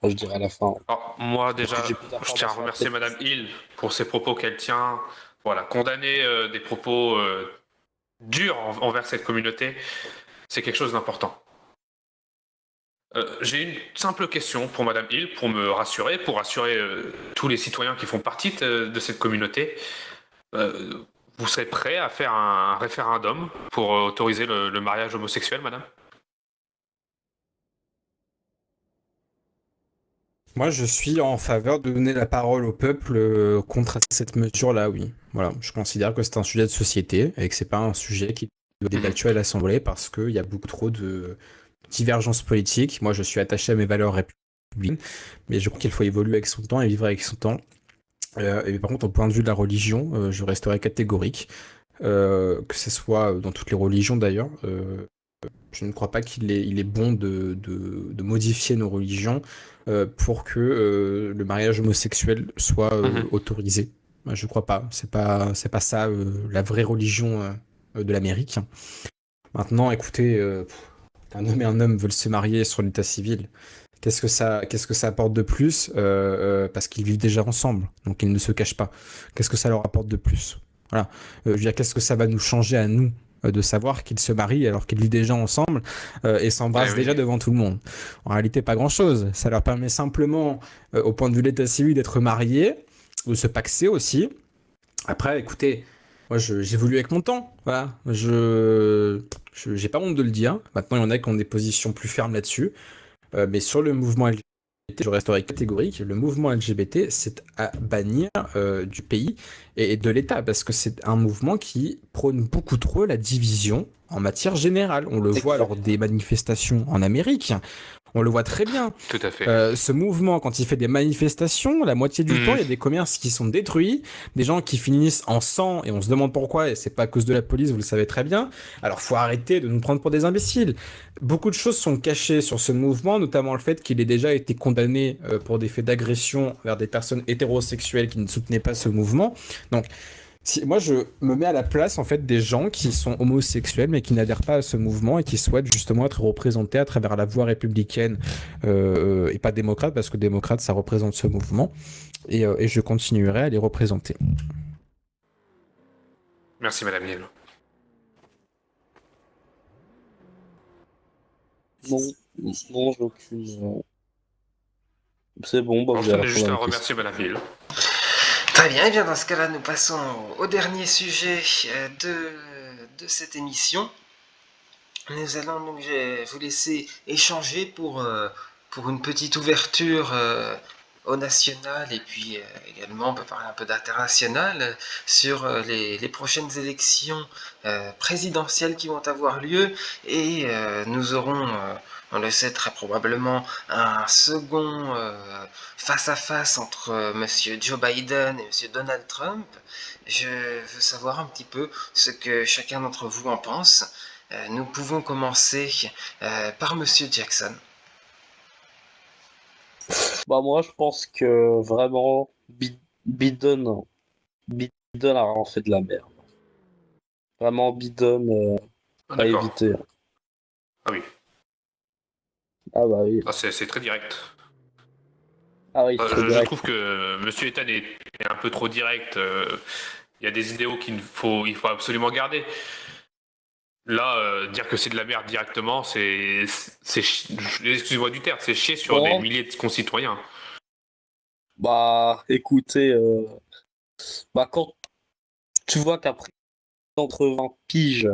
Je dirais à la fin. Alors, moi, déjà, je tiens à remercier Madame Hill pour ses propos qu'elle tient. Voilà, condamner des propos durs envers cette communauté, c'est quelque chose d'important. J'ai une simple question pour Madame Hill, pour me rassurer, pour rassurer tous les citoyens qui font partie de cette communauté. Vous serez prêt à faire un référendum pour autoriser le mariage homosexuel, Madame ? Moi, je suis en faveur de donner la parole au peuple contre cette mesure-là, oui. Voilà, je considère que c'est un sujet de société et que c'est pas un sujet qui doit être débattu à l'Assemblée parce qu'il y a beaucoup trop de divergences politiques. Moi, je suis attaché à mes valeurs républicaines, mais je crois qu'il faut évoluer avec son temps et vivre avec son temps. Et par contre, au point de vue de la religion, je resterai catégorique, que ce soit dans toutes les religions d'ailleurs. Je ne crois pas qu'il est bon de modifier nos religions pour que le mariage homosexuel soit autorisé. Je ne crois pas. C'est pas ça la vraie religion de l'Amérique. Maintenant, écoutez, un homme et un homme veulent se marier sur l'état civil. Qu'est-ce que ça apporte de plus parce qu'ils vivent déjà ensemble, donc ils ne se cachent pas. Qu'est-ce que ça leur apporte de plus? Voilà. Je veux dire, qu'est-ce que ça va nous changer à nous de savoir qu'ils se marient alors qu'ils vivent déjà ensemble et s'embrassent déjà devant tout le monde? En réalité, pas grand-chose. Ça leur permet simplement, au point de vue de l'état civil, d'être mariés, de se paxer aussi. Après, écoutez, moi, j'évolue avec mon temps. Voilà. J'ai pas honte de le dire. Maintenant, il y en a qui ont des positions plus fermes là-dessus. Mais sur le mouvement LGBT, je resterai catégorique. Le mouvement LGBT, c'est à bannir du pays et de l'État parce que c'est un mouvement qui prône beaucoup trop la division en matière générale. On le voit lors des manifestations en Amérique. On le voit très bien. Tout à fait. Ce mouvement, quand il fait des manifestations, la moitié du temps, il y a des commerces qui sont détruits, des gens qui finissent en sang, et on se demande pourquoi, et c'est pas à cause de la police, vous le savez très bien. Alors, faut arrêter de nous prendre pour des imbéciles. Beaucoup de choses sont cachées sur ce mouvement, notamment le fait qu'il ait déjà été condamné pour des faits d'agression vers des personnes hétérosexuelles qui ne soutenaient pas ce mouvement. Donc, moi, je me mets à la place en fait des gens qui sont homosexuels mais qui n'adhèrent pas à ce mouvement et qui souhaitent justement être représentés à travers la voie républicaine et pas démocrate parce que démocrate ça représente ce mouvement et je continuerai à les représenter. Merci Madame Hill. Non, j'ai aucune. C'est bon, bah, Je tenais juste à remercier Madame Hill. Très bien, et bien dans ce cas-là, nous passons au dernier sujet de cette émission. Nous allons donc vous laisser échanger pour une petite ouverture au national et puis également on peut parler un peu d'international sur les prochaines élections présidentielles qui vont avoir lieu et nous aurons on le sait très probablement un second face-à-face entre monsieur Joe Biden et monsieur Donald Trump. Je veux savoir un petit peu ce que chacun d'entre vous en pense. Nous pouvons commencer par monsieur Jackson. Bah moi je pense que vraiment Biden a vraiment fait de la merde. Vraiment Biden à éviter. Ah oui. Ah bah oui. Ah, c'est très direct. Ah oui, je trouve que Monsieur Ethan est un peu trop direct. Il y a des idéaux il faut absolument garder. Là, dire que c'est de la merde directement, excusez-moi du terme, c'est chier sur des milliers de concitoyens. Bah, écoutez, quand tu vois qu'après entre 20 piges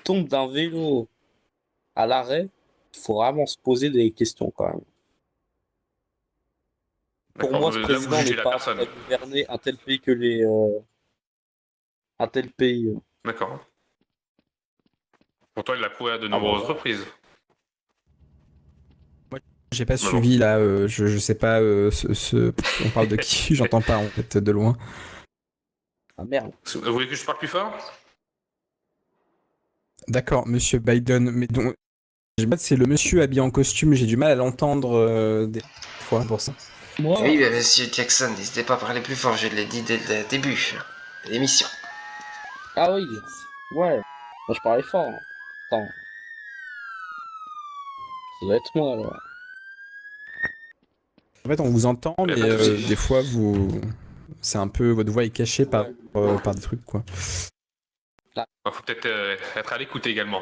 tombe d'un vélo à l'arrêt, il faut vraiment se poser des questions quand même. Pour moi, ce président n'est pas à gouverner un tel pays que un tel pays. D'accord. Pourtant, il l'a prouvé à de nombreuses reprises. Moi, j'ai pas suivi là, je sais pas, on parle de qui, j'entends pas en fait de loin. Ah merde. Vous voulez que je parle plus fort? D'accord, monsieur Biden, mais donc, c'est le monsieur habillé en costume, j'ai du mal à l'entendre des fois pour ça. Moi... Oui, monsieur Jackson, n'hésitez pas à parler plus fort, je l'ai dit dès le début de l'émission. Ah oui, ouais, moi je parlais fort. Attends. Ça doit être moi alors. En fait, on vous entend, mais des fois, c'est un peu, votre voix est cachée par des trucs, quoi. Faut peut-être être à l'écoute également.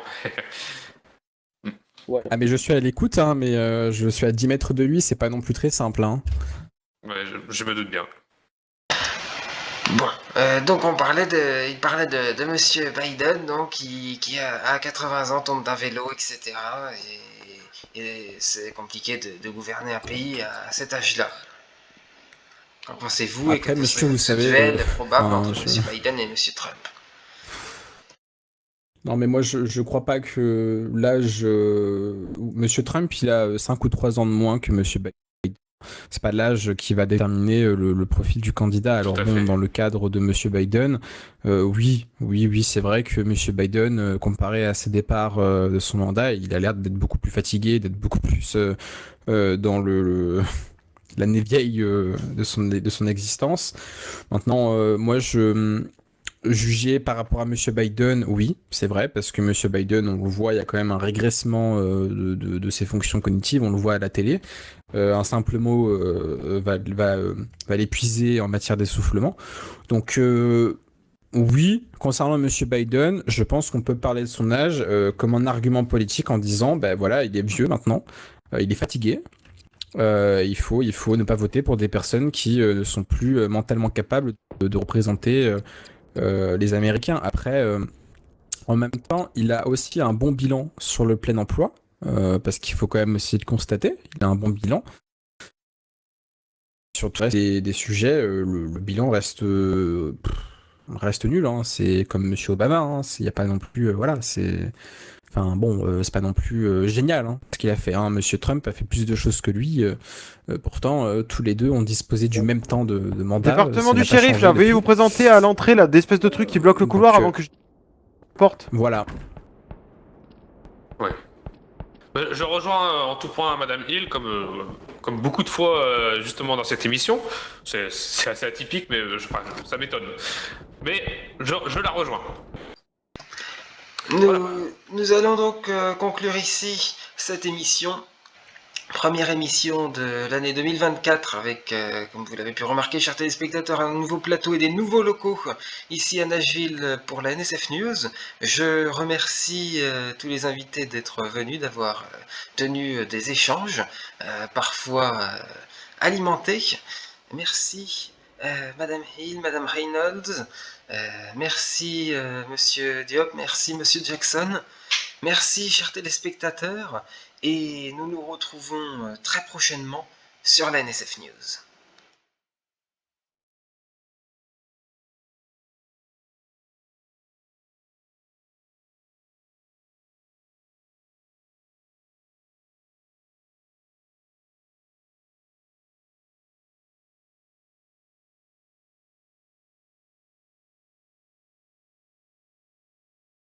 Ouais. Ah, mais je suis à l'écoute, hein, mais je suis à 10 mètres de lui, c'est pas non plus très simple. Hein. Ouais, je me doute bien. Bon, donc il parlait de monsieur Biden, donc, qui à 80 ans tombe d'un vélo, etc. Et c'est compliqué de gouverner un pays à cet âge-là. Qu'en pensez-vous? Après, monsieur, vous savez, duel probable entre monsieur Biden et monsieur Trump? Non, mais moi, je crois pas que l'âge... Monsieur Trump, il a 5 ou 3 ans de moins que monsieur Biden. C'est pas l'âge qui va déterminer le profil du candidat. Alors bon, dans le cadre de monsieur Biden, oui, c'est vrai que monsieur Biden, comparé à ses départs de son mandat, il a l'air d'être beaucoup plus fatigué, d'être beaucoup plus dans l'année vieille de son existence. Maintenant, moi, je juger par rapport à M. Biden, oui, c'est vrai, parce que M. Biden, on le voit, il y a quand même un régressement de ses fonctions cognitives, on le voit à la télé. Un simple mot va l'épuiser en matière d'essoufflement. Donc, oui, concernant M. Biden, je pense qu'on peut parler de son âge comme un argument politique en disant, ben voilà, il est vieux maintenant, il est fatigué. Il faut ne pas voter pour des personnes qui ne sont plus mentalement capables de représenter les Américains. Après, en même temps, il a aussi un bon bilan sur le plein emploi, parce qu'il faut quand même aussi le constater. Il a un bon bilan. Sur le reste des sujets, le bilan reste nul. Hein. C'est comme M. Obama. Hein. Il n'y a pas non plus. Voilà, c'est. Enfin bon, c'est pas non plus génial ce qu'il a fait. Hein. Monsieur Trump a fait plus de choses que lui. Pourtant, tous les deux ont disposé du même temps de mandat. Département Ça du n'a pas shérif, changé là, veuillez depuis. vous présenter à l'entrée là, d'espèces de trucs qui bloquent le couloir Donc, avant que je porte. Voilà. Ouais. Je rejoins en tout point Madame Hill, comme beaucoup de fois justement dans cette émission. C'est assez atypique, mais enfin, ça m'étonne. Mais je la rejoins. Nous allons donc conclure ici cette émission. Première émission de l'année 2024 avec, comme vous l'avez pu remarquer, chers téléspectateurs, un nouveau plateau et des nouveaux locaux ici à Nashville pour la NSF News. Je remercie tous les invités d'être venus, d'avoir tenu des échanges, parfois alimentés. Merci Madame Hill, Madame Reynolds, merci Monsieur Diop, merci Monsieur Jackson. Merci chers téléspectateurs et nous nous retrouvons très prochainement sur la NSF News.